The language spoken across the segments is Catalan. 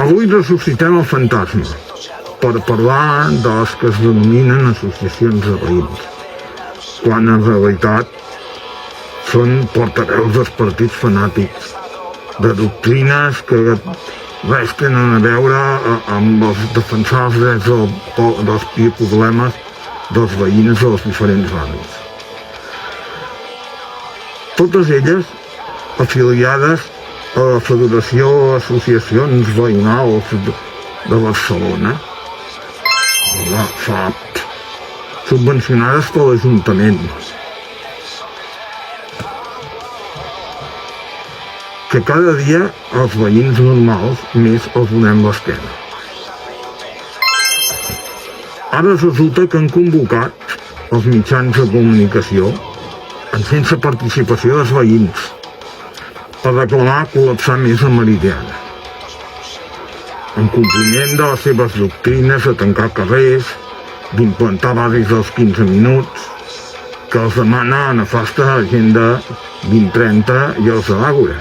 Avui ressuscitem el fantasma per parlar dels que es denominen associacions de veïns, quan en realitat són portaveus dels partits fanàtics, de doctrines que res tenen a veure amb defensar els drets dels problemes dels veïns dels diferents barris. Totes elles afiliades a la Federació d'Associacions Veïnals de Barcelona, la FAP, subvencionades per l'Ajuntament, que cada dia els veïns normals més els donem l'esquena. Ara resulta que han convocat els mitjans de comunicació sense participació dels veïns per reclamar col·lapsar més la Meridiana, en compliment de les seves doctrines de tancar carrers, d'implantar barris dels 15 minuts, que els demana a nefasta Agenda 2030 i els de l'Àgora.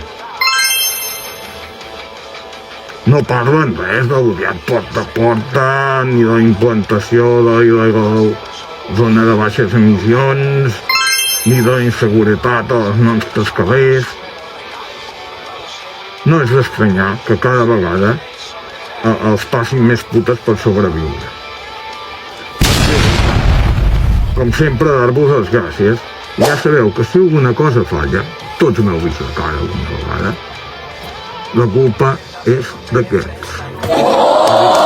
No parlen res de l'odiat porta a porta, ni de la implantació de la il·legal zona de baixes emissions, ni de la inseguretat a les nostres carrers. No és d'estranyar que cada vegada els passin més putes per sobreviure. Com sempre, dar-vos les gràcies. Ja sabeu que si alguna cosa falla, tots m'heu vist la cara alguna vegada, la culpa és d'aquests.